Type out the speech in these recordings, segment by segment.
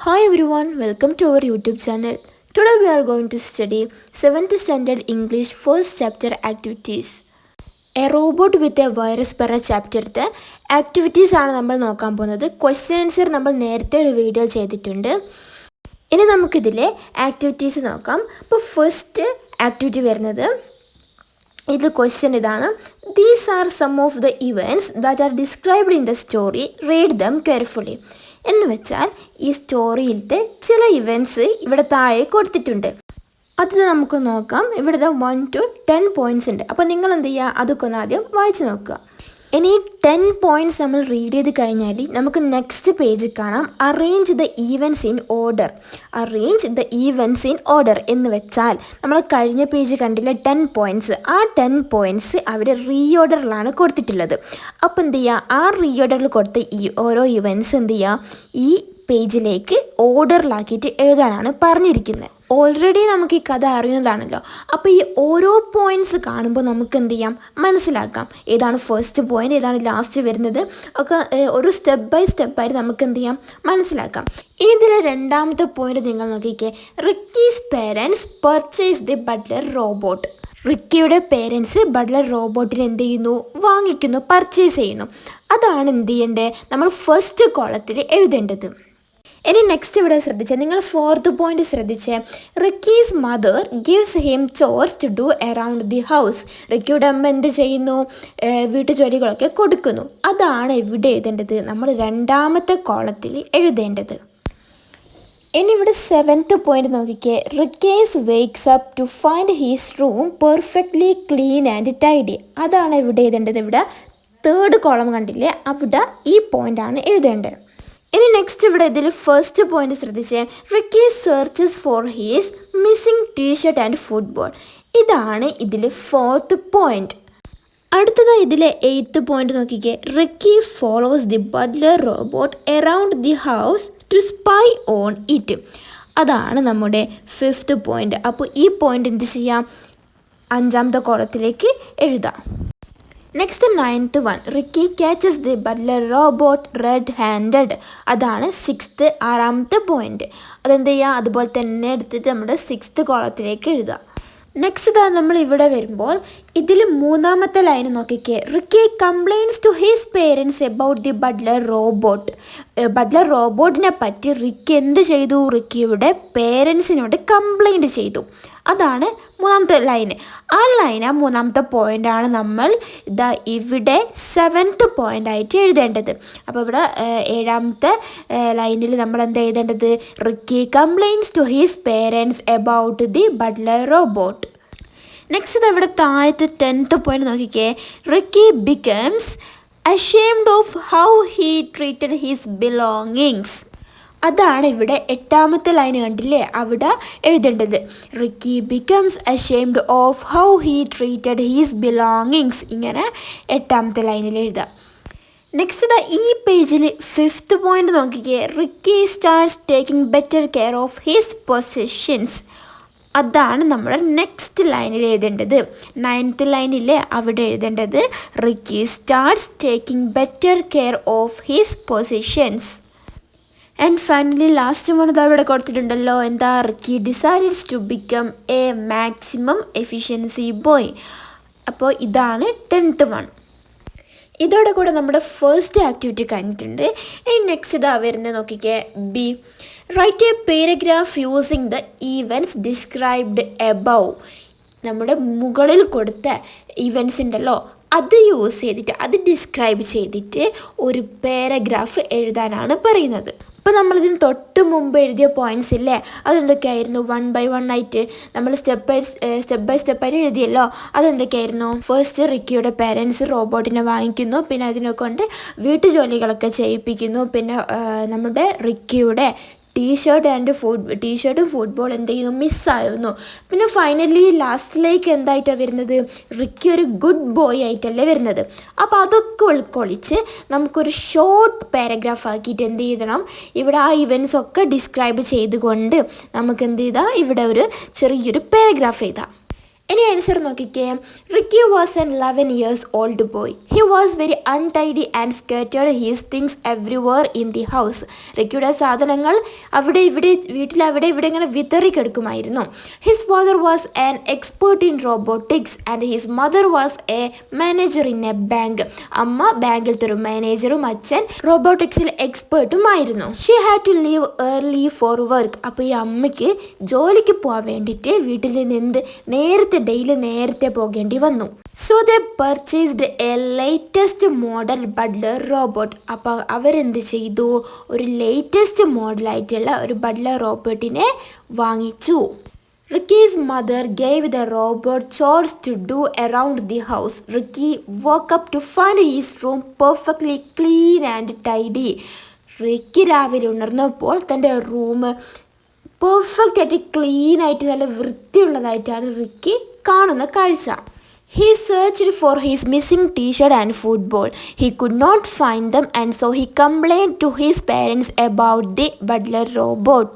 Hi everyone, welcome to our YouTube channel. Today we are going to study 7th standard English first chapter activities. A robot with a virus per chapter activities ആണ് നമ്മൾ നോക്കാൻ പോകുന്നത്. Question answer നമ്മൾ നേരത്തെ ഒരു video ചെയ്തിട്ടുണ്ട്. ഇനി നമുക്കിതിലെ activities നോക്കാം. അപ്പോൾ ഫസ്റ്റ് ആക്ടിവിറ്റി വരുന്നത് ഇതിൽ ക്വസ്റ്റ്യൻ ഇതാണ്. These are some of the events that are described in the story. Read them carefully. എന്ന് വെച്ചാൽ ഈ സ്റ്റോറിയിലത്തെ ചില ഇവൻറ്റ്സ് ഇവിടെ താഴെ കൊടുത്തിട്ടുണ്ട്. അത് നമുക്ക് നോക്കാം. ഇവിടെ 1 to 10 പോയിൻറ്റ്സ് ഉണ്ട്. അപ്പോൾ നിങ്ങൾ എന്ത് ചെയ്യുക, അതൊക്കെ ഒന്ന് ആദ്യം വായിച്ച് നോക്കുക. ഇനി 10 പോയിൻറ്റ്സ് നമ്മൾ റീഡ് ചെയ്ത് കഴിഞ്ഞാൽ നമുക്ക് നെക്സ്റ്റ് പേജിൽ കാണാം arrange the events in order. Arrange the events in order എന്ന് വെച്ചാൽ നമ്മൾ കഴിഞ്ഞ പേജ് കണ്ടില്ല 10 പോയിൻറ്റ്സ്. ആ 10 പോയിൻറ്റ്സ് അവിടെ റീ ഓർഡറിലാണ് കൊടുത്തിട്ടുള്ളത്. അപ്പോൾ എന്ത് ചെയ്യുക, ആ റീ ഓർഡറിൽ കൊടുത്ത ഈ ഓരോ ഇവൻറ്റ്സ് എന്ത് ചെയ്യുക, ഈ പേജിലേക്ക് ഓർഡറിലാക്കിയിട്ട് എഴുതാനാണ് പറഞ്ഞിരിക്കുന്നത്. ഓൾറെഡി നമുക്ക് ഈ കഥ അറിയുന്നതാണല്ലോ. അപ്പോൾ ഈ ഓരോ പോയിൻറ്റ്സ് കാണുമ്പോൾ നമുക്ക് എന്ത് ചെയ്യാം, മനസ്സിലാക്കാം ഏതാണ് ഫസ്റ്റ് പോയിൻ്റ്, ഏതാണ് ലാസ്റ്റ് വരുന്നത് ഒക്കെ ഒരു സ്റ്റെപ്പ് ബൈ സ്റ്റെപ്പായിട്ട് നമുക്ക് എന്ത് ചെയ്യാം, മനസ്സിലാക്കാം. ഇതിലെ രണ്ടാമത്തെ പോയിൻ്റ് നിങ്ങൾ നോക്കിക്കേ. Ricky's parents purchase the butler robot. റിക്കിയുടെ പേരൻസ് ബട്ട്ലർ റോബോട്ടിനെ എന്ത് ചെയ്യുന്നു, വാങ്ങിക്കുന്നു, പർച്ചേസ് ചെയ്യുന്നു. അതാണ് എന്ത് ചെയ്യേണ്ടത്, നമ്മൾ ഫസ്റ്റ് കോളത്തിൽ എഴുതേണ്ടത്. ഇനി നെക്സ്റ്റ് ഇവിടെ ശ്രദ്ധിച്ചാൽ നിങ്ങൾ ഫോർത്ത് പോയിന്റ് ശ്രദ്ധിച്ചേ. Ricky's mother gives him chores to do around the house. റിക്കിയുടെ അമ്മ എന്ത് ചെയ്യുന്നു, വീട്ടുജോലികളൊക്കെ കൊടുക്കുന്നു. അതാണ് ഇവിടെ എഴുതേണ്ടത്, നമ്മൾ രണ്ടാമത്തെ കോളത്തിൽ എഴുതേണ്ടത്. ഇനി ഇവിടെ 7th പോയിന്റ് നോക്കിക്കേ. Ricky's wakes up to find his room perfectly clean and tidy. അതാണ് ഇവിടെ എഴുതേണ്ടത്. ഇവിടെ 3rd കോളം കണ്ടില്ലേ, അവിടെ ഈ പോയിൻ്റാണ് എഴുതേണ്ടത്. ഇനി നെക്സ്റ്റ് ഇവിടെ ഇതിൽ ഫസ്റ്റ് പോയിന്റ് ശ്രദ്ധിച്ചേ. Ricky searches for his missing T shirt and football. ഇതാണ് ഇതിൽ 4th പോയിന്റ്. അടുത്തതായി ഇതിലെ 8th പോയിന്റ് നോക്കിക്കേ. Ricky follows the butler robot around the house to spy on it. അതാണ് നമ്മുടെ 5th പോയിന്റ്. അപ്പോൾ ഈ പോയിന്റ് എന്ത് ചെയ്യാം, 5ാമത്തെ കോളത്തിലേക്ക് എഴുതാം. Next 9th one. Ricky catches the butler robot red handed. അതാണ് 6th 6ാമത്തെ പോയിന്റ്. അതെന്ത് ചെയ്യുക, അതുപോലെ തന്നെ എടുത്തിട്ട് നമ്മുടെ 6th കോളത്തിലേക്ക് എഴുതുക. നെക്സ്റ്റ് ഇതാ നമ്മൾ ഇവിടെ വരുമ്പോൾ ഇതിൽ 3ാമത്തെ ലൈൻ നോക്കിക്കേ. Ricky complains to his parents about the butler robot. Butler റോബോട്ടിനെ പറ്റി റിക്കി എന്ത് ചെയ്തു, റിക്കിയുടെ പേരൻസിനോട് കംപ്ലയിൻറ്റ് ചെയ്തു. അതാണ് 3ാമത്തെ ലൈന്. ആ 3ാമത്തെ പോയിൻ്റാണ് നമ്മൾ ഇതാ ഇവിടെ 7th പോയിൻ്റ് ആയിട്ട് എഴുതേണ്ടത്. അപ്പോൾ ഇവിടെ 7ാമത്തെ ലൈനിൽ നമ്മൾ എന്താ എഴുതേണ്ടത്, Ricky complains to his parents about the butler robot. Next ഇവിടെ താഴത്തെ 10th പോയിന്റ് നോക്കിക്കേ. Ricky becomes ashamed of how he treated his belongings. അതാണ് ഇവിടെ 8ാമത്തെ ലൈൻ കണ്ടില്ലേ, അവിടെ എഴുതേണ്ടത്. Ricky becomes ashamed of how he treated his belongings. ഇങ്ങനെ 8ാമത്തെ ലൈനിൽ എഴുതാം. നെക്സ്റ്റ് ഈ പേജിൽ 5th പോയിന്റ് നോക്കിക്കേ. Ricky starts taking better care of his possessions. അതാണ് നമ്മൾ നെക്സ്റ്റ് ലൈനിൽ എഴുതേണ്ടത്. 9th ലൈനിലെ അവിടെ എഴുതേണ്ടത് Ricky starts taking better care of his possessions. And finally last one അവിടെ കൊടുത്തിട്ടുണ്ടല്ലോ, എന്താ, Ricky decides to become a maximum efficiency boy. അപ്പോൾ ഇതാണ് 10th വൺ. ഇതോടെ കൂടെ നമ്മുടെ ഫസ്റ്റ് ആക്ടിവിറ്റി കഴിഞ്ഞിട്ടുണ്ട്. ഇനി നെക്സ്റ്റ് ഇതാ വരുന്നത് നോക്കിക്കേ. B. Write a paragraph using the events described above. നമ്മുടെ മുകളിൽ കൊടുത്ത ഈവൻറ്റ്സ് ഉണ്ടല്ലോ, അത് യൂസ് ചെയ്തിട്ട് അത് ഡിസ്ക്രൈബ് ചെയ്തിട്ട് ഒരു പാരഗ്രാഫ് എഴുതാനാണ് പറയുന്നത്. ഇപ്പോൾ നമ്മളിതിന് തൊട്ട് മുമ്പ് എഴുതിയ പോയിൻറ്റ്സ് ഇല്ലേ, അതെന്തൊക്കെയായിരുന്നു, 1 by 1 ആയിട്ട് നമ്മൾ സ്റ്റെപ്പ് ബൈ സ്റ്റെപ്പായിട്ട് എഴുതിയല്ലോ. അതെന്തൊക്കെയായിരുന്നു, ഫസ്റ്റ് റിക്കിയുടെ പേരൻസ് റോബോട്ടിനെ വാങ്ങിക്കുന്നു, പിന്നെ അതിനെ കൊണ്ട് വീട്ടുജോലികളൊക്കെ ചെയ്യിപ്പിക്കുന്നു, പിന്നെ നമ്മുടെ റിക്കിയുടെ ടീഷർട്ടും ഫുട്ബോൾ എന്ത് ചെയ്യുന്നു, മിസ്സായിരുന്നു. പിന്നെ ഫൈനലി ലാസ്റ്റിലേക്ക് എന്തായിട്ടാണ് വരുന്നത്, റിക്കി ഒരു ഗുഡ് ബോയ് ആയിട്ടല്ലേ വരുന്നത്. അപ്പോൾ അതൊക്കെ ഉൾക്കൊള്ളിച്ച് നമുക്കൊരു ഷോർട്ട് പാരഗ്രാഫ് ആക്കിയിട്ട് എന്ത് ചെയ്യണം, ഇവിടെ ആ ഇവൻറ്റ്സ് ഒക്കെ ഡിസ്ക്രൈബ് ചെയ്തുകൊണ്ട് നമുക്ക് എന്ത് ചെയ്താൽ ഇവിടെ ഒരു ചെറിയൊരു പാരഗ്രാഫ് എഴുതാം. ഇനി ആൻസർ നോക്കിക്കേ. Ricky was an 11 years old boy. He was very untidy and scattered his things everywhere in the house. റിക്കിയുടെ സാധനങ്ങൾ അവിടെ ഇവിടെ വീട്ടിൽ അവിടെ ഇവിടെ ഇങ്ങനെ വിതറി കിടക്കുമായിരുന്നു. His father was an expert in robotics and his mother was a manager in a bank. അമ്മ ബാങ്കിലത്തെ ഒരു മാനേജറും അച്ഛൻ റോബോട്ടിക്സിൽ എക്സ്പേർട്ടുമായിരുന്നു. She had to leave early for work. അപ്പോൾ ഈ അമ്മയ്ക്ക് ജോലിക്ക് പോകാൻ വേണ്ടിയിട്ട് വീട്ടിൽ നിന്ന് ഡെയിലി നേരത്തെ പോകേണ്ടി വന്നു. So they purchased A latest model butler robot. അപ്പോൾ അവരെന്ത് ചെയ്തു? ഒരു ലേറ്റസ്റ്റ് മോഡലായിട്ടുള്ള ഒരു ബട്ട്ലർ റോബോട്ടിനെ വാങ്ങിച്ചു. Ricky's mother gave the robot chores to do around the house. Ricky woke up to find his room perfectly clean and tidy. Ricky രാവിലെ ഉണർന്നപ്പോൾ തൻ്റെ room perfect ആയിട്ട് clean ആയിട്ട് നല്ല വൃത്തിയുള്ളതായിട്ടാണ് റിക്കി കാണുന്ന കാഴ്ച. He searched for his missing t-shirt and football. He could not find them and so he complained to his parents about the butler robot.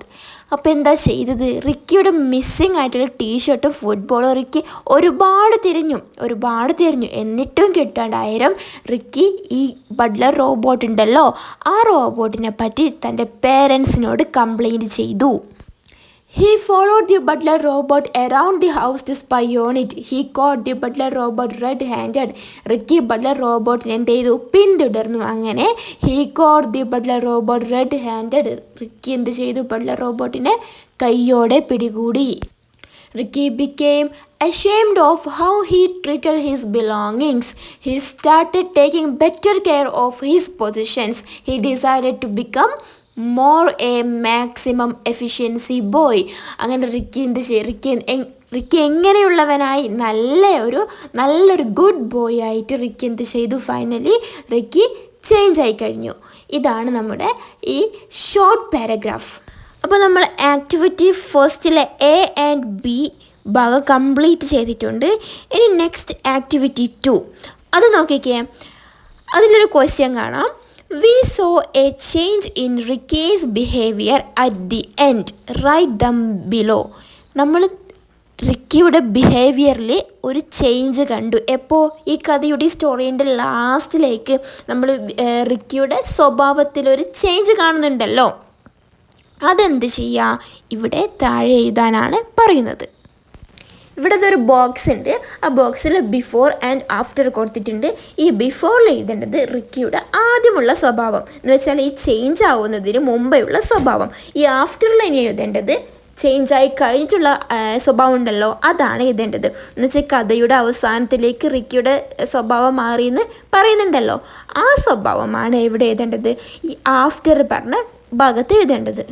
അപ്പോൾ എന്താ ചെയ്തത്? റിക്കിയുടെ മിസ്സിങ് ആയിട്ടുള്ള ടീഷർട്ടും ഫുട്ബോളും റിക്കി ഒരുപാട് തിരഞ്ഞു എന്നിട്ടും കിട്ടാണ്ടായിരം റിക്കി ഈ ബട്ട്ലർ റോബോട്ട് ഉണ്ടല്ലോ ആ റോബോട്ടിനെ പറ്റി തൻ്റെ പേരൻസിനോട് കംപ്ലൈൻറ്റ് ചെയ്തു. He followed the butler robot around the house to spy on it. He caught the butler robot red-handed. Ricky butler റോബോട്ടിനെ എന്ത് ചെയ്തു? പിന്തുടർന്നു. അങ്ങനെ he caught the butler robot red-handed. Ricky എന്ത് ചെയ്തു? ബട്ട്ലർ റോബോട്ടിനെ കൈയോടെ പിടികൂടി. Ricky became ashamed of how he treated his belongings. He started taking better care of his possessions. He decided to become more a maximum efficiency boy. അങ്ങനെ Ricky എങ്ങനെയുള്ളവനായി നല്ലൊരു good boy ആയിട്ട് Ricky എന്ത് ചെയ്തു? Finally Ricky change ആയി കഴിഞ്ഞു. ഇതാണ് നമ്മുടെ ഈ ഷോർട്ട് പാരഗ്രാഫ്. അപ്പോൾ നമ്മൾ ആക്ടിവിറ്റി ഫസ്റ്റിലെ എ ആൻഡ് ബി ഭാഗം കംപ്ലീറ്റ് ചെയ്തിട്ടുണ്ട്. ഇനി നെക്സ്റ്റ് ആക്ടിവിറ്റി 2 അത് നോക്കിക്കേ. അതിലൊരു ക്വസ്റ്റ്യൻ കാണാം. We saw a change in Ricky's behavior at the end. Write them below. നമ്മൾ റിക്കിയുടെ ബിഹേവിയറിൽ ഒരു ചേഞ്ച് കണ്ടു. എപ്പോൾ? ഈ കഥയുടെ സ്റ്റോറീൻ്റെ ലാസ്റ്റിലേക്ക് നമ്മൾ റിക്കിയുടെ സ്വഭാവത്തിലൊരു ചേഞ്ച് കാണുന്നുണ്ടല്ലോ. അതെന്ത് ചെയ്യുക? ഇവിടെ താഴെ എഴുതാനാണ് പറയുന്നത്. ഇവിടെ ഒരു ബോക്സ് ഉണ്ട്. ആ ബോക്സിൽ ബിഫോർ ആൻഡ് ആഫ്റ്റർ കൊടുത്തിട്ടുണ്ട്. ഈ ബിഫോറിൽ എഴുതേണ്ടത് റിക്കിയുടെ ആദ്യമുള്ള സ്വഭാവം എന്ന് വെച്ചാൽ ഈ ചേഞ്ച് ആവുന്നതിന് മുമ്പെയുള്ള സ്വഭാവം. ഈ ആഫ്റ്ററിൽ ഇനി എഴുതേണ്ടത് ചേഞ്ചായി കഴിഞ്ഞിട്ടുള്ള സ്വഭാവം ഉണ്ടല്ലോ അതാണ് എഴുതേണ്ടത്. എന്ന് വെച്ചാൽ കഥയുടെ അവസാനത്തിലേക്ക് റിക്കിയുടെ സ്വഭാവം മാറിയെന്ന് പറയുന്നുണ്ടല്ലോ ആ സ്വഭാവമാണ് ഇവിടെ എഴുതേണ്ടത്. ഈ ആഫ്റ്റർ പറഞ്ഞ ഭാഗത്ത് എഴുതേണ്ടത്.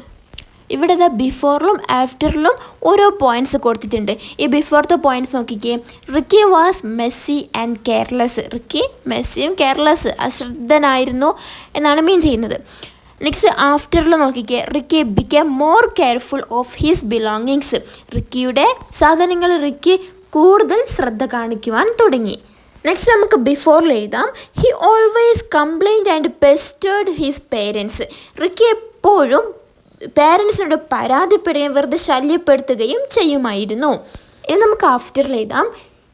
ഇവിടെ ബിഫോറിലും ആഫ്റ്ററിലും ഓരോ പോയിൻറ്റ്സ് കൊടുത്തിട്ടുണ്ട്. ഈ ബിഫോറത്തെ പോയിൻറ്റ്സ് നോക്കിക്കേ. Ricky was messy and careless. Ricky മെസ്സിയും കെയർലെസ് അശ്രദ്ധനായിരുന്നു എന്നാണ് മീൻ ചെയ്യുന്നത്. നെക്സ്റ്റ് ആഫ്റ്ററിൽ നോക്കിക്കേ. Ricky become more careful of his belongings. റിക്കിയുടെ സാധനങ്ങൾ റിക്കി കൂടുതൽ ശ്രദ്ധ കാണിക്കുവാൻ തുടങ്ങി. നെക്സ്റ്റ് നമുക്ക് ബിഫോറിൽ എഴുതാം. He always complaint and pestered his parents. Ricky എപ്പോഴും പേരൻസിനോട് പരാതിപ്പെടുകയും വെറുതെ ശല്യപ്പെടുത്തുകയും ചെയ്യുമായിരുന്നു. ഇനി നമുക്ക് ആഫ്റ്ററിൽ എഴുതാം.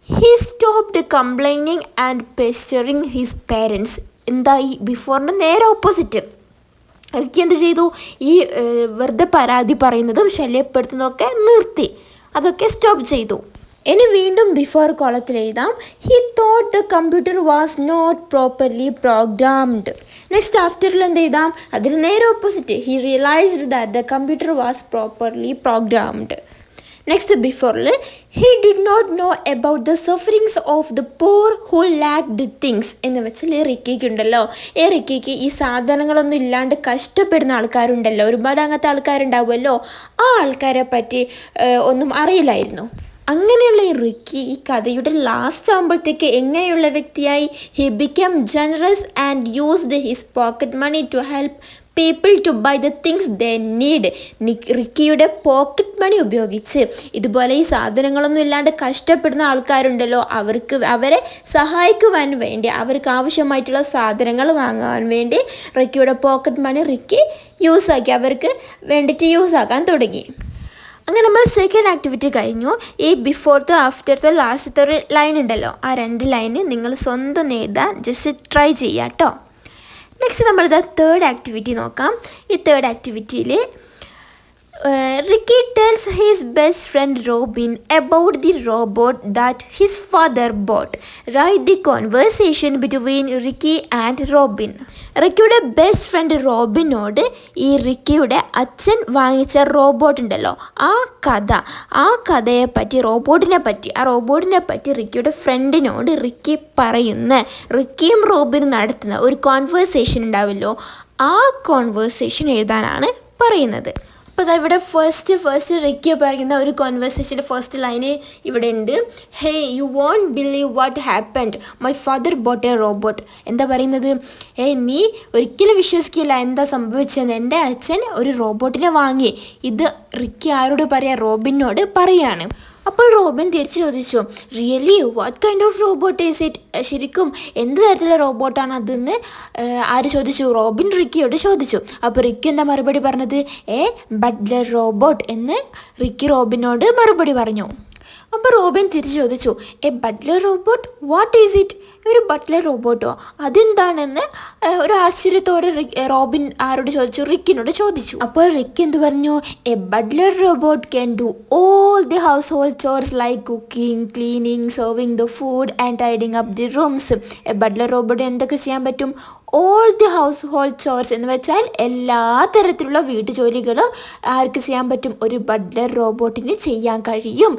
He stopped complaining and pestering his parents. എന്താ ഈ ബിഫോറിൻ്റെ നേരെ ഓപ്പോസിറ്റ്. റിക്കി എന്ത് ചെയ്തു? ഈ വെറുതെ പരാതി പറയുന്നതും ശല്യപ്പെടുത്തുന്നതൊക്കെ നിർത്തി. അതൊക്കെ സ്റ്റോപ്പ് ചെയ്തു. ഇനി വീണ്ടും ബിഫോർ കോളത്തിൽ എഴുതാം. He thought the computer was not properly programmed. Next ആഫ്റ്ററിൽ എന്ത് എഴുതാം? അതിന് നേരെ opposite. He realised that the computer was properly programmed. Next ബിഫോറിൽ he did not know about the sufferings of the poor who lacked things. എന്ന് വെച്ചാൽ റിക്കിക്ക് ഉണ്ടല്ലോ, റിക്കിക്ക് ഈ സാധനങ്ങളൊന്നും ഇല്ലാണ്ട് കഷ്ടപ്പെടുന്ന ആൾക്കാരുണ്ടല്ലോ, ഒരുപാട് അങ്ങനത്തെ ആൾക്കാരുണ്ടാവുമല്ലോ, ആ ആൾക്കാരെ പറ്റി ഒന്നും അറിയില്ലായിരുന്നു. അങ്ങനെയുള്ള ഈ റിക്കി ഈ കഥയുടെ ലാസ്റ്റ് ആകുമ്പോഴത്തേക്ക് എങ്ങനെയുള്ള വ്യക്തിയായി? He become generous and used his pocket money to help people to buy the things they need. റിക്കിയുടെ പോക്കറ്റ് മണി ഉപയോഗിച്ച് ഇതുപോലെ ഈ സാധനങ്ങളൊന്നും ഇല്ലാണ്ട് കഷ്ടപ്പെടുന്ന ആൾക്കാരുണ്ടല്ലോ അവരെ സഹായിക്കുവാൻ വേണ്ടി അവർക്ക് ആവശ്യമായിട്ടുള്ള സാധനങ്ങൾ വാങ്ങാൻ വേണ്ടി റിക്കിയുടെ പോക്കറ്റ് മണി റിക്കി യൂസാക്കി അവർക്ക് വേണ്ടിയിട്ട് യൂസാക്കാൻ തുടങ്ങി. അങ്ങനെ നമ്മൾ സെക്കൻഡ് ആക്ടിവിറ്റി കഴിഞ്ഞു. ഈ ബിഫോർത്തെ ആഫ്റ്റർത്തെ ലാസ്റ്റത്തെ ഒരു ലൈൻ ഉണ്ടല്ലോ, ആ 2 ലൈന് നിങ്ങൾ സ്വന്തം എഴുതാൻ ജസ്റ്റ് ട്രൈ ചെയ്യാം കേട്ടോ. നെക്സ്റ്റ് നമ്മളിതാ തേർഡ് ആക്ടിവിറ്റി നോക്കാം. ഈ third ആക്ടിവിറ്റിയിൽ Ricky tells his best friend Robin about the robot that his father bought. Write the conversation between Ricky and Robin. റിക്കിയുടെ ബെസ്റ്റ് ഫ്രണ്ട് റോബിനോട് ഈ റിക്കിയുടെ അച്ഛൻ വാങ്ങിച്ച റോബോട്ട് ഉണ്ടല്ലോ, ആ കഥയെ പറ്റി ആ റോബോട്ടിനെ പറ്റി റിക്കിയുടെ ഫ്രണ്ടിനോട് റിക്കി റിക്കിയും റോബിനും നടത്തുന്ന ഒരു കോൺവേഴ്സേഷൻ ഉണ്ടാവുമല്ലോ, ആ കോൺവേഴ്സേഷൻ എഴുതാനാണ് പറയുന്നത്. അപ്പോൾ ഇവിടെ ഫസ്റ്റ് റിക്കി പറയുന്ന ഒരു കോൺവെർസേഷൻ്റെ ഫസ്റ്റ് ലൈന് ഇവിടെ ഉണ്ട്. Hey you won't believe what happened, my father bought a robot. എന്താ പറയുന്നത്? നീ ഒരിക്കലും വിശ്വസിക്കില്ല എന്താ സംഭവിച്ചതെന്ന്, എൻ്റെ അച്ഛൻ ഒരു റോബോട്ടിനെ വാങ്ങി. ഇത് റിക്കി ആരോട് പറയാ? റോബിനോട് പറയാണ്. അപ്പോൾ റോബിൻ തിരിച്ചു ചോദിച്ചു, really what kind of robot is it? ശരിക്കും എന്ത് തരത്തിലുള്ള റോബോട്ടാണ് അതെന്ന് ആര് ചോദിച്ചു? റോബിൻ റിക്കിയോട് ചോദിച്ചു. അപ്പോൾ റിക്കി എന്താ മറുപടി പറഞ്ഞത്? ബട്ട്ലർ റോബോട്ട് എന്ന് റിക്കി റോബിനോട് മറുപടി പറഞ്ഞു. അപ്പോൾ റോബിൻ തിരിച്ചു ചോദിച്ചു, butler robot, what is it? ഒരു ബട്ട്ലർ റോബോട്ടോ, അതെന്താണെന്ന് ഒരു ആശ്ചര്യത്തോടെ റോബിൻ ആരോട് ചോദിച്ചു? റിക്കിനോട് ചോദിച്ചു. അപ്പോൾ റിക്കി എന്ത് പറഞ്ഞു? Butler robot can do all the household chores like cooking, cleaning, serving the food and tidying up the rooms. Butler robot എന്തൊക്കെ ചെയ്യാൻ പറ്റും? All the household chores എന്ന് വെച്ചാൽ എല്ലാ തരത്തിലുള്ള വീട്ടുജോലികളും ആർക്ക് ചെയ്യാൻ പറ്റും? ഒരു ബട്ട്ലർ റോബോട്ടിന് ചെയ്യാൻ കഴിയും.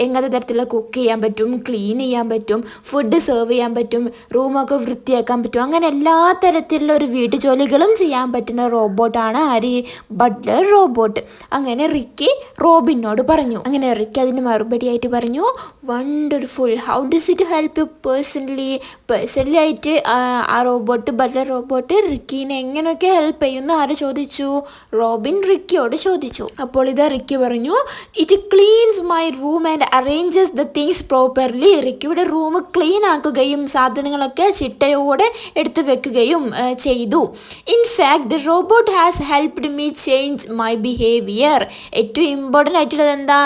എങ്ങനത്തെ തരത്തിലുള്ള കുക്ക് ചെയ്യാൻ പറ്റും, ക്ലീൻ ചെയ്യാൻ പറ്റും, ഫുഡ് സെർവ് ചെയ്യാൻ പറ്റും, റൂമൊക്കെ വൃത്തിയാക്കാൻ പറ്റും, അങ്ങനെ എല്ലാ തരത്തിലുള്ള ഒരു വീട്ടുജോലികളും ചെയ്യാൻ പറ്റുന്ന റോബോട്ടാണ് ആര്? Butler robot. അങ്ങനെ റിക്കി റോബിനോട് പറഞ്ഞു. അങ്ങനെ റിക്കി അതിന് മറുപടിയായിട്ട് പറഞ്ഞു, wonderful, how does it help you personally ആയിട്ട് ആ റോബോട്ട്, ബട്ട്ലർ റോബോട്ട് റിക്കീനെ എങ്ങനെയൊക്കെ ഹെൽപ്പ് ചെയ്യുന്നു ആര് ചോദിച്ചു? റോബിൻ റിക്കിയോട് ചോദിച്ചു. അപ്പോൾ ഇതാ റിക്കി പറഞ്ഞു, it cleans my room and arranges the things properly. റിക്കിയുടെ റൂം ക്ലീൻ ആക്കുകയും സാധനങ്ങളൊക്കെ ചിട്ടയോടെ എടുത്തു വെക്കുകയും ചെയ്തു. In fact the robot has helped me change my behaviour. ഏറ്റവും ഇമ്പോർട്ടൻ്റ് ആയിട്ടുള്ളത് എന്താ?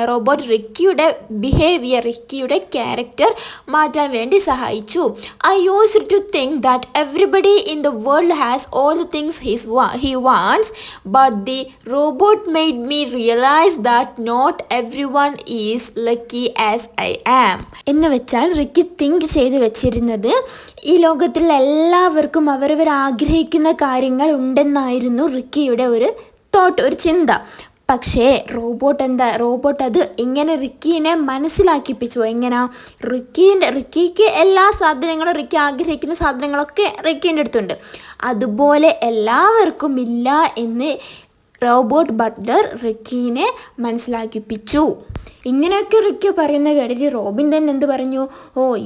റോബോട്ട് റിക്കിയുടെ ബിഹേവിയർ, റിക്കിയുടെ ക്യാരക്ടർ മാറ്റാൻ വേണ്ടി സഹായിച്ചു. I used to think that everybody in the world has all the things he wants, but the robot made me realize that not everyone is lucky as I am. എന്ന് വെച്ചാൽ Ricky think ചെയ്ത് വെച്ചിരുന്നത് ഈ ലോകത്തിലുള്ള എല്ലാവർക്കും അവരവർ ആഗ്രഹിക്കുന്ന കാര്യങ്ങൾ ഉണ്ടെന്നായിരുന്നു റിക്കിയുടെ ഒരു ചിന്ത. പക്ഷേ റോബോട്ട് അത് ഇങ്ങനെ റിക്കീനെ മനസ്സിലാക്കിപ്പിച്ചു. എങ്ങനെയാ? റിക്കിക്ക് എല്ലാ സാധനങ്ങളും, റിക്കി ആഗ്രഹിക്കുന്ന സാധനങ്ങളൊക്കെ റിക്കീൻ്റെ അടുത്തുണ്ട്, അതുപോലെ എല്ലാവർക്കും ഇല്ല എന്ന് റോബോട്ട് ബട്ട്ലർ റിക്കീനെ മനസ്സിലാക്കിപ്പിച്ചു. ഇങ്ങനെയൊക്കെ റിക്കി പറയുന്ന കേട്ടിട്ട് റോബിൻ തന്നെ എന്ത് പറഞ്ഞു?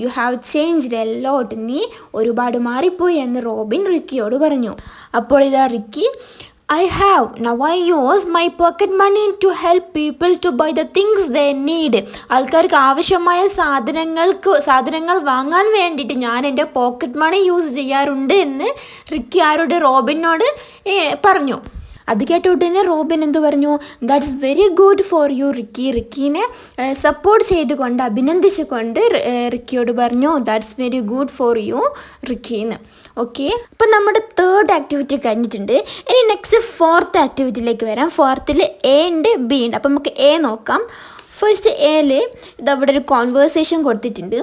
You have changed a lot, നീ ഒരുപാട് മാറിപ്പോയി എന്ന് റോബിൻ റിക്കിയോട് പറഞ്ഞു. അപ്പോൾ ഇതാ Ricky, I have. Now I use my pocket money to help people to buy the things they need. ആൾക്കാർക്ക് ആവശ്യമായ സാധനങ്ങൾ വാങ്ങാൻ വേണ്ടിയിട്ട് ഞാൻ എൻ്റെ പോക്കറ്റ് മണി യൂസ് ചെയ്യാറുണ്ട് എന്ന് റിക്കി ആരോട്? റോബിനോട് പറഞ്ഞു. അത് കേട്ട ഉടനെ റോബിൻ എന്ത് പറഞ്ഞു? That's very good for you Ricky. റിക്കീനെ സപ്പോർട്ട് ചെയ്തുകൊണ്ട് അഭിനന്ദിച്ചുകൊണ്ട് റിക്കിയോട് പറഞ്ഞു, that's very good for you റിക്കീന്ന്. ഓക്കെ, അപ്പം നമ്മുടെ തേർഡ് ആക്ടിവിറ്റി കഴിഞ്ഞിട്ടുണ്ട്. ഇനി നെക്സ്റ്റ് ഫോർത്ത് ആക്ടിവിറ്റിയിലേക്ക് വരാം. ഫോർത്തിൽ എ ഉണ്ട്, ബി ഉണ്ട്. അപ്പം നമുക്ക് എ നോക്കാം. ഫസ്റ്റ് എയിൽ ഇതവിടെ ഒരു കോൺവേഴ്സേഷൻ കൊടുത്തിട്ടുണ്ട്.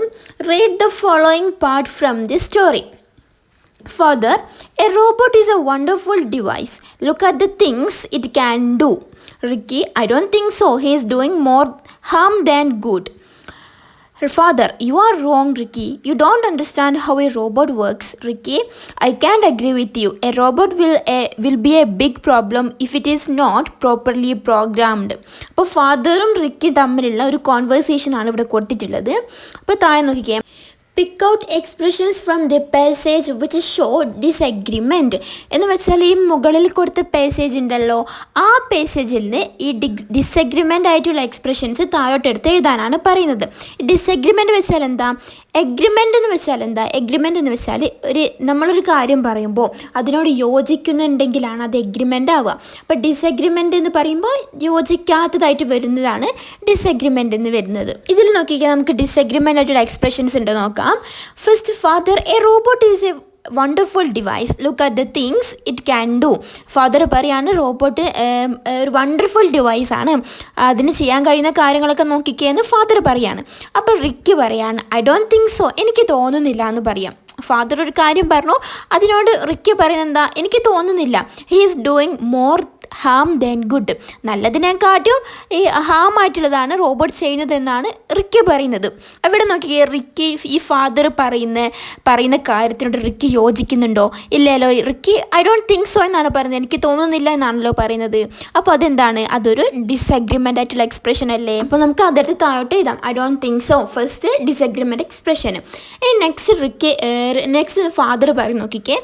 Read the following part from the story. Father, a robot is a wonderful device. Look at the things it can do. Ricky, I don't think so. He is doing more harm than good. Father, you are wrong, Ricky. You don't understand how a robot works. Ricky, I can't agree with you. A robot will be a big problem if it is not properly programmed. അപ്പോൾ ഫാദറും Ricky തമ്മിലുള്ള ഒരു conversation ആണ് ഇവിടെ കൊടുത്തിട്ടുള്ളത്. അപ്പോൾ താഴെ നോക്കിക്കേ. Pick out expressions from the passage which show disagreement എന്ന് വെച്ചാൽ ഈ മുകളിൽ കൊടുത്ത പാസേജ് ഉണ്ടല്ലോ, ആ പാസേജിൽ നിന്ന് ഈ ഡിസഗ്രിമെൻ്റ് ആയിട്ടുള്ള എക്സ്പ്രഷൻസ് താഴോട്ടെടുത്ത് എഴുതാനാണ് പറയുന്നത്. ഡിസഗ്രിമെൻറ്റ് വെച്ചാൽ എന്താ? എഗ്രിമെൻ്റ് എന്ന് വെച്ചാൽ എന്താ? എഗ്രിമെൻ്റ് എന്ന് വെച്ചാൽ നമ്മളൊരു കാര്യം പറയുമ്പോൾ അതിനോട് യോജിക്കുന്നുണ്ടെങ്കിലാണ് അത് എഗ്രിമെൻ്റ് ആവുക. അപ്പോൾ ഡിസഗ്രിമെൻ്റ് എന്ന് പറയുമ്പോൾ യോജിക്കാത്തതായിട്ട് വരുന്നതാണ് ഡിസഗ്രിമെൻ്റ് എന്ന് വരുന്നത്. ഇതിൽ നോക്കിയാൽ നമുക്ക് ഡിസഗ്രിമെൻ്റ് ആയിട്ടുള്ള എക്സ്പ്രഷൻസ് ഉണ്ട്, നോക്കാം. First, father, A robot is A wonderful device, look at the things it can do. Father പറയാണ് റോബോട്ട് ഒരു വണ്ടർഫുൾ ഡിവൈസ് ആണ്, അതിന് ചെയ്യാൻ കഴിയുന്ന കാര്യങ്ങളൊക്കെ നോക്കിക്കേന്ന് ഫാദർ പറയാണ്. അപ്പോൾ റിക്കി പറയാണ് ഐ ഡോണ്ട് തിങ്ക് സോ, എനിക്ക് തോന്നുന്നില്ല എന്ന് പറയാം. ഫാദർ ഒരു കാര്യം പറഞ്ഞു, അതിനോട് റിക്കി പറയുന്നത് എന്താ? എനിക്ക് തോന്നുന്നില്ല. He is doing more harm than good, നല്ലതിനെക്കാട്ടും ഈ ഹാം ആയിട്ടുള്ളതാണ് റോബോട്ട് ചെയ്യുന്നതെന്നാണ് റിക്കി പറയുന്നത്. അവിടെ നോക്കിയേ, റിക്കി ഈ ഫാദർ പറയുന്ന കാര്യത്തിനോട് റിക്കി യോജിക്കുന്നുണ്ടോ? ഇല്ലല്ലോ. Ricky I don't think so എന്നാണ് പറയുന്നത്, എനിക്ക് തോന്നുന്നില്ല എന്നാണല്ലോ പറയുന്നത്. അപ്പോൾ അതെന്താണ്? അതൊരു ഡിസഗ്രിമെൻ്റ് ആയിട്ടുള്ള എക്സ്പ്രഷൻ അല്ലേ? അപ്പോൾ നമുക്ക് അതിർത്തി താഴോട്ട് എഴുതാം. I don't think so, first disagreement expression. ഇനി നെക്സ്റ്റ് ഫാദർ പറയും, നോക്കിക്കേ,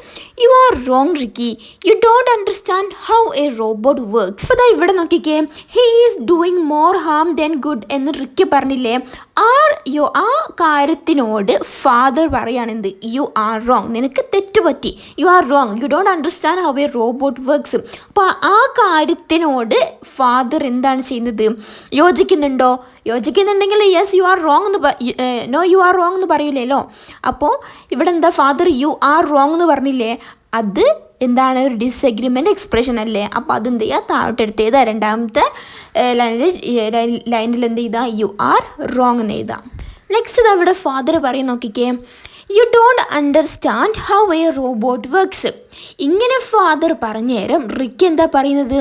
you are wrong Ricky, you don't understand how a robot works. അപ്പോൾ ഇവിടെ നോക്കിക്കേ, he is doing more harm than good എന്ന് റിക്കി പറഞ്ഞില്ലേ? ആ കാര്യത്തിനോട് ഫാദർ പറയുകയാണെന്ത്? യു ആർ റോങ്, നിനക്ക് തെറ്റുപറ്റി. You are wrong, you don't understand how a robot works. അപ്പോൾ ആ കാര്യത്തിനോട് ഫാദർ എന്താണ് ചെയ്യുന്നത്? യോജിക്കുന്നുണ്ടോ? യോജിക്കുന്നുണ്ടെങ്കിൽ യെസ് യു ആർ റോങ് എന്ന് നോ യു ആർ റോങ് എന്ന് പറയില്ലല്ലോ. അപ്പോൾ ഇവിടെ എന്താ? ഫാദർ യു ആർ റോങ് എന്ന് പറഞ്ഞില്ലേ? അത് എന്താണ്? ഒരു ഡിസഗ്രിമെൻ്റ് എക്സ്പ്രഷൻ അല്ലേ? അപ്പോൾ അതെന്ത് ചെയ്യുക? താഴോട്ട് എടുത്ത് എഴുതുക. രണ്ടാമത്തെ ലൈനിൽ എന്ത് ചെയ്താൽ? യു ആർ റോങ് എന്ന് എഴുതാം. നെക്സ്റ്റ് അവിടെ ഫാദർ പറയും, നോക്കിക്കേ, U don't understand how a robot works. ഇങ്ങനെ ഫാദർ പറഞ്ഞു തരും. റിക്കി എന്താ പറയുന്നത്?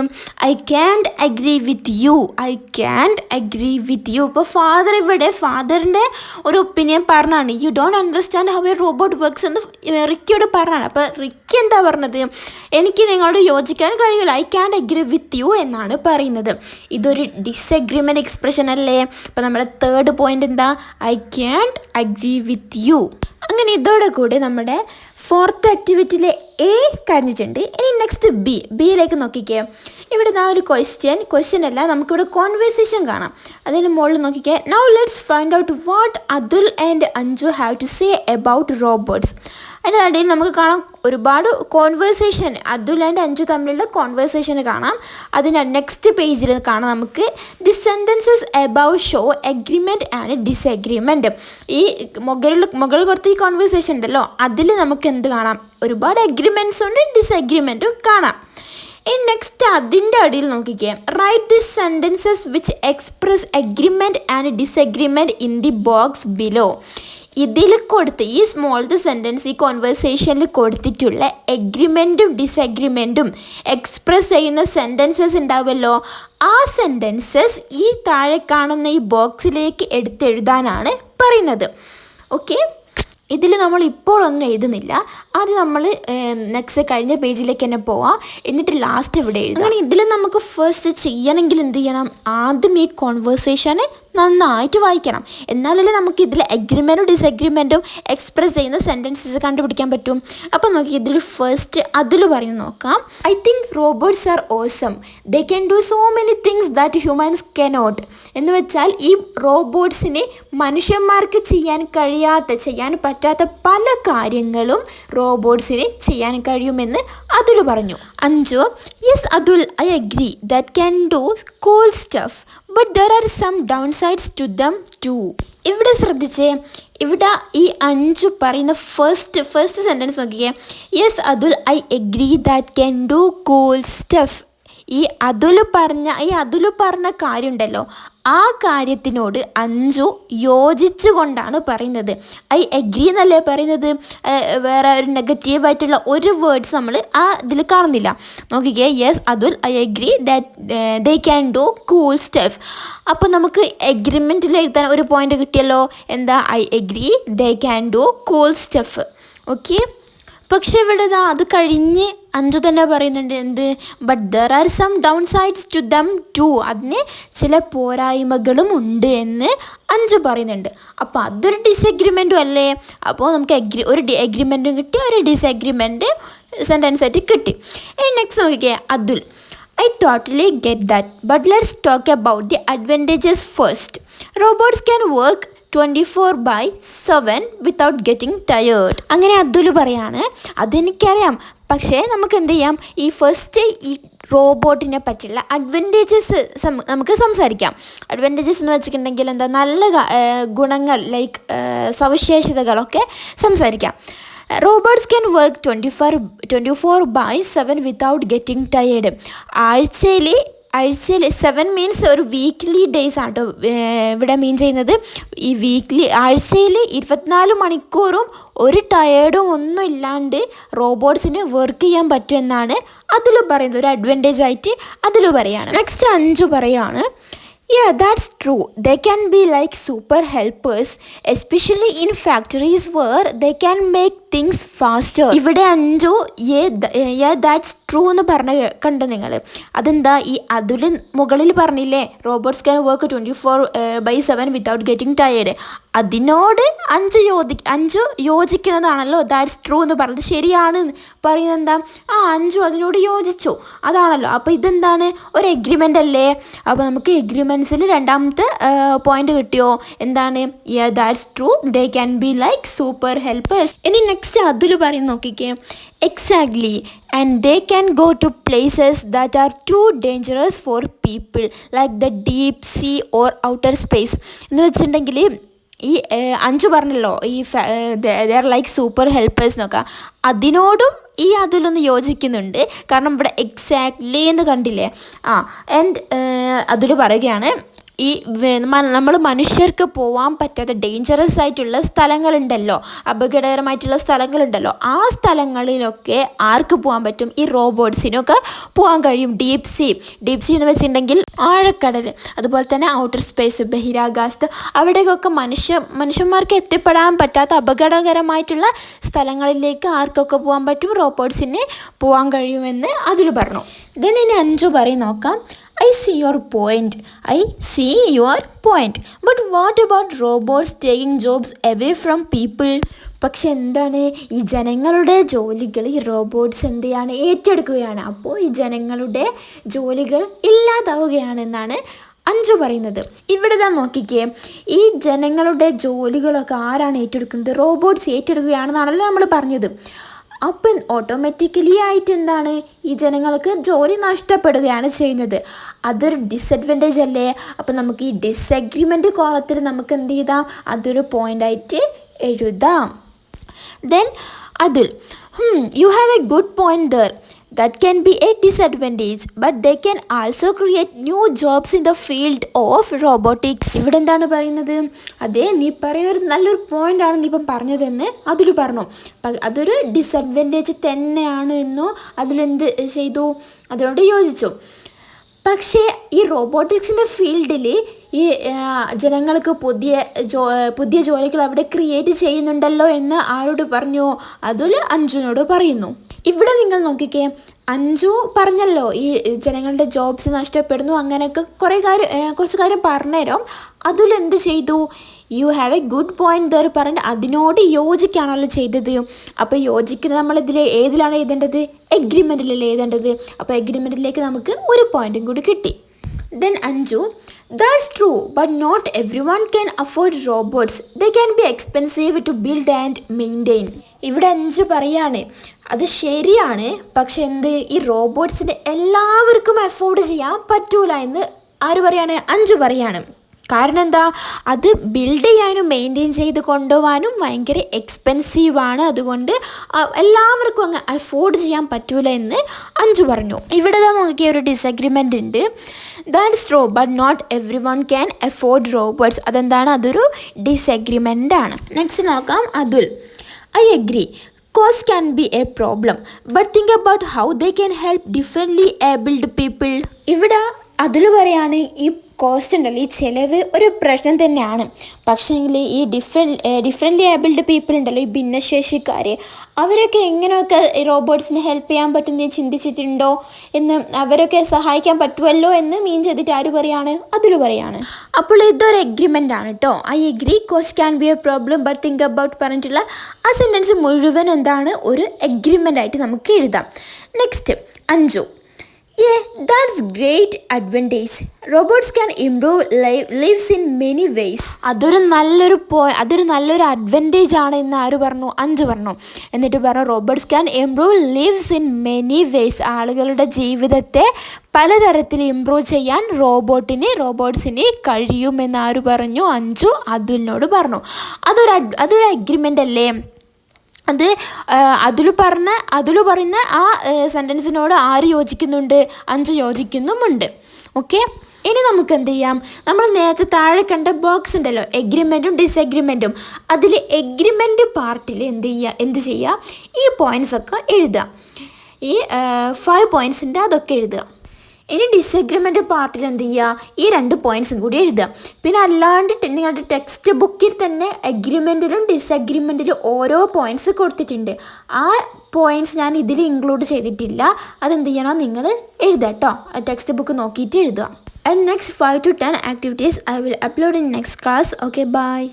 I can't agree with you, I can't agree with you. ഇപ്പോൾ ഫാദറിൻ്റെ ഒരു ഒപ്പീനിയൻ പറഞ്ഞാണ്, U don't understand how a robot works എന്ന് റിക്കിയോട് പറഞ്ഞാണ്. അപ്പോൾ റിക്കി എന്താ പറഞ്ഞത്? എനിക്ക് നിങ്ങളോട് യോജിക്കാൻ കഴിയില്ല, I can't agree with you എന്നാണ് പറയുന്നത്. ഇതൊരു ഡിസഗ്രിമെൻ്റ് എക്സ്പ്രഷൻ അല്ലേ? അപ്പോൾ നമ്മുടെ തേർഡ് പോയിന്റ് എന്താ? I can't agree with you. അങ്ങനെ ഇതോടെ കൂടി നമ്മുടെ ഫോർത്ത് ആക്ടിവിറ്റിയിലെ എ കഴിഞ്ഞിട്ടുണ്ട്. ഇനി നെക്സ്റ്റ് ബിയിലേക്ക് നോക്കിക്കേ. ഇവിടെ ഒരു ക്വസ്റ്റ്യൻ അല്ല, നമുക്കിവിടെ കോൺവെർസേഷൻ കാണാം. അതിന് മുകളിൽ നോക്കിക്കേ. Now let's find out what Atul and Anju have to say about robots. അതിൻ്റെ ഇടയിൽ നമുക്ക് കാണാം ഒരുപാട് കോൺവെർസേഷൻ, അതുൽ ആൻഡ് അഞ്ജു തമ്മിലുള്ള കോൺവെർസേഷൻ കാണാം. അതിന് നെക്സ്റ്റ് പേജിൽ കാണാം നമുക്ക് the sentences above show agreement and disagreement. ഈ മുകളിൽ കുറച്ച് ഈ കോൺവെർസേഷൻ ഉണ്ടല്ലോ, അതിൽ നമുക്ക് എന്ത് കാണാം? ഒരുപാട് എഗ്രിമെൻറ്റ്സും ഉണ്ട്, ഡിസഗ്രിമെൻറ്റും കാണാം. ഇനി നെക്സ്റ്റ് അതിൻ്റെ അടിയിൽ നോക്കിക്കേ. Write the sentences which express agreement and disagreement in the box below. ഇതിൽ കൊടുത്ത് ഈ സ്മോളത്തെ സെൻറ്റൻസ് ഈ കോൺവെർസേഷനിൽ കൊടുത്തിട്ടുള്ള എഗ്രിമെൻറ്റും ഡിസഗ്രിമെൻറ്റും എക്സ്പ്രസ് ചെയ്യുന്ന സെൻറ്റൻസസ് ഉണ്ടാവുമല്ലോ, ആ സെൻറ്റൻസസ് ഈ താഴെ കാണുന്ന ഈ ബോക്സിലേക്ക് എടുത്തെഴുതാനാണ് പറയുന്നത്. ഓക്കെ, ഇതിൽ നമ്മൾ ഇപ്പോൾ ഒന്നും എഴുതുന്നില്ല. ആദ്യം നമ്മൾ നെക്സ്റ്റ് കഴിഞ്ഞ പേജിലേക്ക് തന്നെ പോവാം, എന്നിട്ട് ലാസ്റ്റ് ഇവിടെ എഴുതാം. അങ്ങനെ ഇതിൽ നമുക്ക് ഫസ്റ്റ് ചെയ്യണമെങ്കിൽ എന്ത് ചെയ്യണം? ആദ്യം ഈ കോൺവെർസേഷന് നന്നായിട്ട് വായിക്കണം. എന്നാലല്ലേ നമുക്ക് ഇതിൽ എഗ്രിമെൻറ്റും ഡിസഗ്രിമെൻറ്റും എക്സ്പ്രസ് ചെയ്യുന്ന സെൻറ്റൻസസ് കണ്ടുപിടിക്കാൻ പറ്റും. അപ്പോൾ നോക്കി, ഇതിൽ ഫസ്റ്റ് അതിൽ പറയുന്നത് നോക്കാം. I think robots are awesome, they can do so many things that humans cannot. എന്ന് വെച്ചാൽ ഈ റോബോട്ട്സിന് മനുഷ്യന്മാർക്ക് ചെയ്യാൻ പറ്റാത്ത പല കാര്യങ്ങളും റോബോട്ട്സിന് ചെയ്യാൻ കഴിയുമെന്ന് അതുൽ പറഞ്ഞു. Anju, yes Atul, I agree that can do cool stuff, but there are some downsides to them too. ഇവിടെ ശ്രദ്ധിച്ചേ, ഇവിടെ ഈ അഞ്ജു പറയുന്ന ഫസ്റ്റ് സെൻറ്റൻസ് നോക്കിയേ. Yes Atul, I agree that can do cool stuff. ഈ അതുൽ പറഞ്ഞ കാര്യം ഉണ്ടല്ലോ, ആ കാര്യത്തിനോട് അഞ്ജു യോജിച്ചു കൊണ്ടാണ് പറയുന്നത്. ഐ അഗ്രി എന്നല്ലേ പറയുന്നത്, വേറെ ഒരു നെഗറ്റീവായിട്ടുള്ള ഒരു വേർഡ്സ് നമ്മൾ ആ ഇതിൽ കാണുന്നില്ല. നോക്കിക്കേ, yes Atul, I agree that they can do cool stuff. അപ്പോൾ നമുക്ക് എഗ്രിമെൻറ്റിൽ എഴുതാൻ ഒരു പോയിന്റ് കിട്ടിയല്ലോ. എന്താ? I agree they can do cool stuff. Okay, പക്ഷെ ഇവിടെ അത് കഴിഞ്ഞ് അഞ്ജു തന്നെ പറയുന്നുണ്ട് എന്ത്? But there are some downsides to them too. അതിന് ചില പോരായ്മകളും ഉണ്ട് എന്ന് അഞ്ജു പറയുന്നുണ്ട്. അപ്പോൾ അതൊരു ഡിസഗ്രിമെൻറ്റും അല്ലേ? അപ്പോൾ നമുക്ക് ഒരു എഗ്രിമെൻറ്റും കിട്ടി, ഒരു ഡിസഗ്രിമെൻറ്റ് സെൻറ്റൻസ് ആയിട്ട് കിട്ടി. നെക്സ്റ്റ് നോക്കിക്കേ, Atul, I totally get that, but let's talk about the advantages first. Robots can work 24/7 without getting tired. അങ്ങനെ അതുൽ പറയാണ്, അതെനിക്കറിയാം, പക്ഷേ നമുക്ക് എന്ത് ചെയ്യാം, ഈ ഫസ്റ്റ് ഈ റോബോട്ടിനെ പറ്റിയുള്ള അഡ്വാൻറ്റേജസ് നമുക്ക് സംസാരിക്കാം. അഡ്വാൻറ്റേജസ് എന്ന് വെച്ചിട്ടുണ്ടെങ്കിൽ എന്താ, നല്ല ഗുണങ്ങൾ ലൈക്ക് സവിശേഷതകളൊക്കെ സംസാരിക്കാം. Robots can work 24/7 without getting tired. ആഴ്ചയിൽ 7 മീൻസ് ഒരു വീക്ക്ലി ഡേയ്സ് ആണ് കേട്ടോ ഇവിടെ മീൻ ചെയ്യുന്നത്. ഈ ആഴ്ചയിൽ 24 മണിക്കൂറും ഒരു ടയേർഡും ഒന്നും ഇല്ലാണ്ട് റോബോട്ട്സിന് വർക്ക് ചെയ്യാൻ പറ്റുമെന്നാണ് അതിൽ പറയുന്നത്. ഒരു അഡ്വാൻറ്റേജ് ആയിട്ട് അതിൽ പറയാണ്. നെക്സ്റ്റ് 5 പറയാണ്, yeah, that's true. They can be like super helpers, especially in factories where they can make things faster. ഇവിടെ 5 yeah that's true എന്ന് പറഞ്ഞ കണ്ടോ നിങ്ങൾ? അതെന്താ, ഈ അതിൽ മുകളിൽ പറഞ്ഞില്ലേ robots can work 24/7 without getting tired. അതിനോട് 5 യോജിക്കുന്നതാണല്ലോ ദാറ്റ്സ് ട്രൂ എന്ന് പറഞ്ഞത്. ശരിയാണ് പറയുന്നത് എന്താ, 5 അതിനോട് യോജിച്ചു, അതാണല്ലോ. അപ്പോൾ ഇതെന്താണ്, ഒരു എഗ്രിമെൻ്റ് അല്ലേ? അപ്പോൾ നമുക്ക് എഗ്രിമെൻറ്റ്സിൽ രണ്ടാമത്തെ പോയിന്റ് കിട്ടിയോ, എന്താണ്, that's true, they can be like super helpers. ഇനി നെക്സ്റ്റ് അതിൽ പറയും നോക്കിക്കേ, exactly, and they can go to places that are too dangerous for people like the deep sea or outer space. എന്ന് വെച്ചിട്ടുണ്ടെങ്കിൽ ഈ 5 പറഞ്ഞല്ലോ, ഈ they are like super helpers എന്നൊക്കെ, അതിനോടും ഈ അതിലൊന്ന് യോജിക്കുന്നുണ്ട്. കാരണം ഇവിടെ എക്സാക്ട്ലി എന്ന് കണ്ടില്ലേ. ആൻഡ് അതിൽ പറയുകയാണ്, ഈ നമ്മൾ മനുഷ്യർക്ക് പോകാൻ പറ്റാത്ത ഡേഞ്ചറസ് ആയിട്ടുള്ള സ്ഥലങ്ങളുണ്ടല്ലോ, അപകടകരമായിട്ടുള്ള സ്ഥലങ്ങളുണ്ടല്ലോ, ആ സ്ഥലങ്ങളിലൊക്കെ ആർക്ക് പോകാൻ പറ്റും, ഈ റോബോട്ട്സിനൊക്കെ പോകാൻ കഴിയും. ഡീപ് സീ എന്ന് വെച്ചിട്ടുണ്ടെങ്കിൽ ആഴക്കടൽ, അതുപോലെ തന്നെ ഔട്ടർ സ്പേസ് ബഹിരാകാശത്ത്, അവിടേക്കൊക്കെ മനുഷ്യന്മാർക്ക് എത്തിപ്പെടാൻ പറ്റാത്ത അപകടകരമായിട്ടുള്ള സ്ഥലങ്ങളിലേക്ക് ആർക്കൊക്കെ പോകാൻ പറ്റും, റോബോട്ട്സിന് പോകാൻ കഴിയുമെന്ന് അതിൽ പറഞ്ഞു. ഇനി 5 പറയും നോക്കാം. I see your point. But what about robots taking jobs away from people? പക്ഷെ എന്താണ്, ഈ ജനങ്ങളുടെ ജോലികൾ ഈ റോബോട്ട്സ് എന്ത് ചെയ്യാണ്, ഏറ്റെടുക്കുകയാണ്. അപ്പോൾ ഈ ജനങ്ങളുടെ ജോലികൾ ഇല്ലാതാവുകയാണെന്നാണ് 5 പറയുന്നത്. ഇവിടെ താ നോക്കിക്കേ, ഈ ജനങ്ങളുടെ ജോലികളൊക്കെ ആരാണ് ഏറ്റെടുക്കുന്നത്, റോബോട്ട്സ് ഏറ്റെടുക്കുകയാണെന്നാണല്ലോ നമ്മൾ പറഞ്ഞത്. അപ്പം ഓട്ടോമാറ്റിക്കലി ആയിട്ട് എന്താണ്, ഈ ജനങ്ങൾക്ക് ജോലി നഷ്ടപ്പെടുകയാണ് ചെയ്യുന്നത്. അതൊരു ഡിസഡ്വാൻറ്റേജ് അല്ലേ? അപ്പം നമുക്ക് ഈ ഡിസഗ്രിമെൻ്റ് കോളത്തിൽ നമുക്ക് എന്ത് ചെയ്താം, അതൊരു പോയിൻ്റായിട്ട് എഴുതാം. Then Atul, you have a good point there. That can be a disadvantage, but they can also create new jobs in the field of robotics. ഇവിടെ എന്താണ് പറയുന്നത്, അതെ നീ പറയുന്ന നല്ലൊരു പോയിൻ്റാണ് നീ ഇപ്പം പറഞ്ഞതെന്ന് അതിൽ പറഞ്ഞു. അതൊരു ഡിസഡ്വാൻറ്റേജ് തന്നെയാണ് എന്നോ അതിലെന്ത് ചെയ്തു, അതിനോട് യോജിച്ചു. പക്ഷേ ഈ റോബോട്ടിക്സിൻ്റെ ഫീൽഡിൽ ഈ ജനങ്ങൾക്ക് പുതിയ ജോലികൾ അവിടെ ക്രിയേറ്റ് ചെയ്യുന്നുണ്ടല്ലോ എന്ന് ആരോട് പറഞ്ഞു, അതിൽ 5 പറയുന്നു. ഇവിടെ നിങ്ങൾ നോക്കിക്കേ, 5 പറഞ്ഞല്ലോ ഈ ജനങ്ങളുടെ ജോബ്സ് നഷ്ടപ്പെടുന്നു, അങ്ങനെയൊക്കെ കുറച്ച് കാര്യം പറഞ്ഞുതരാം. അതിലെന്ത് ചെയ്തു, you have A good point there പറഞ്ഞ് അതിനോട് യോജിക്കുകയാണല്ലോ ചെയ്തത്. അപ്പോൾ യോജിക്കുന്നത് നമ്മളിതിൽ ഏതിലാണ് എഴുതേണ്ടത്, എഗ്രിമെൻറ്റിലല്ലേ എഴുതേണ്ടത്. അപ്പോൾ എഗ്രിമെൻറ്റിലേക്ക് നമുക്ക് ഒരു പോയിൻറ്റും കൂടി കിട്ടി. Then 5, that's true, but not everyone can afford robots. They can be expensive to build and maintain. ഇവിടെ 5 പറയാണ്, അത് ശരിയാണ്, പക്ഷെ എന്ത്, ഈ റോബോട്ട്സിന് എല്ലാവർക്കും അഫോർഡ് ചെയ്യാൻ പറ്റൂല എന്ന് ആര് പറയാണ്, 5 പറയാണ്. കാരണം എന്താ, അത് ബിൽഡ് ചെയ്യാനും മെയിൻറ്റെയിൻ ചെയ്ത് കൊണ്ടുപോകാനും ഭയങ്കര എക്സ്പെൻസീവാണ്. അതുകൊണ്ട് എല്ലാവർക്കും അങ്ങ് അഫോർഡ് ചെയ്യാൻ പറ്റൂല എന്ന് 5 പറഞ്ഞു. ഇവിടെ നോക്കിയ ഒരു ഡിസഗ്രിമെൻ്റ് ഉണ്ട്. That's true but not everyone can afford robots. അതെന്താണ്, അതൊരു ഡിസഗ്രിമെൻ്റ് ആണ്. നെക്സ്റ്റ് നോക്കാം Atul. I agree. Cost can be a problem, but think about how they can help differently abled people. ഇവിടെ അതിൽ പറയാണ്, ഈ കോസ്റ്റ് ഉണ്ടല്ലോ, ഈ ചിലവ് ഒരു പ്രശ്നം തന്നെയാണ്. പക്ഷേങ്കിൽ ഈ ഡിഫറെൻ്റ്ലി ഏബിൾഡ് പീപ്പിൾ ഉണ്ടല്ലോ, ഈ ഭിന്നശേഷിക്കാർ, അവരൊക്കെ എങ്ങനെയൊക്കെ റോബോട്ട്സിനെ ഹെൽപ്പ് ചെയ്യാൻ പറ്റും എന്ന് ചിന്തിച്ചിട്ടുണ്ടോ എന്ന്, അവരൊക്കെ സഹായിക്കാൻ പറ്റുമല്ലോ എന്ന് മീൻ ചെയ്തിട്ട് ആര് പറയാണ്, അതിൽ പറയാണ്. അപ്പോൾ ഇതൊരു എഗ്രിമെൻ്റ് ആണ് കേട്ടോ. I agree cost can be A problem but think about പറഞ്ഞിട്ടുള്ള ആ സെൻറ്റൻസ് മുഴുവൻ എന്താണ്, ഒരു എഗ്രിമെൻ്റ് ആയിട്ട് നമുക്ക് എഴുതാം. Next 5, Yeah, that's great advantage. Robots can improve lives in many ways. അതൊരു നല്ലൊരു അഡ്വാൻറ്റേജ് ആണ് എന്ന് ആര് പറഞ്ഞു? അഞ്ചു പറഞ്ഞു. എന്നിട്ട് പറഞ്ഞു robots can improve lives in many vase. ആളുകളുടെ ജീവിതത്തെ പലതരത്തിൽ ഇംപ്രൂവ് ചെയ്യാൻ റോബോട്ട്സിന് കഴിയുമെന്ന് ആര് പറഞ്ഞു? അഞ്ചു അതുലിനോട് പറഞ്ഞു. അതൊരു അഗ്രിമെൻ്റ് അല്ലേ? അത് അതിൽ പറയുന്ന ആ സെൻറ്റൻസിനോട് ആര് യോജിക്കുന്നുണ്ട്? അഞ്ചു യോജിക്കുന്നുമുണ്ട്. ഓക്കെ, ഇനി നമുക്ക് എന്ത് ചെയ്യാം? നമ്മൾ നേരത്തെ താഴെ കണ്ട ബോക്സ് ഉണ്ടല്ലോ, എഗ്രിമെൻറ്റും ഡിസഗ്രിമെൻറ്റും. അതിൽ എഗ്രിമെൻറ്റ് പാർട്ടിൽ എന്ത് ചെയ്യുക? ഈ പോയിൻറ്റ്സ് ഒക്കെ എഴുതുക. ഈ 5 പോയിൻറ്റ്സിൻ്റെ അതൊക്കെ എഴുതുക. ഇനി ഡിസഗ്രിമെൻ്റ് പാർട്ടിൽ എന്ത് ചെയ്യുക? ഈ 2 പോയിൻറ്റ്സും കൂടി എഴുതുക. പിന്നെ അല്ലാണ്ട് നിങ്ങളുടെ ടെക്സ്റ്റ് ബുക്കിൽ തന്നെ എഗ്രിമെൻറ്റിലും ഡിസഗ്രിമെൻറ്റിലും ഓരോ പോയിൻറ്റ്സ് കൊടുത്തിട്ടുണ്ട്. ആ പോയിൻറ്റ്സ് ഞാൻ ഇതിൽ ഇൻക്ലൂഡ് ചെയ്തിട്ടില്ല. അതെന്ത് ചെയ്യണം? നിങ്ങൾ എഴുതുക കേട്ടോ. ടെക്സ്റ്റ് ബുക്ക് നോക്കിയിട്ട് എഴുതുക. And next 5 to 10 activities I will upload in next class. Okay, bye.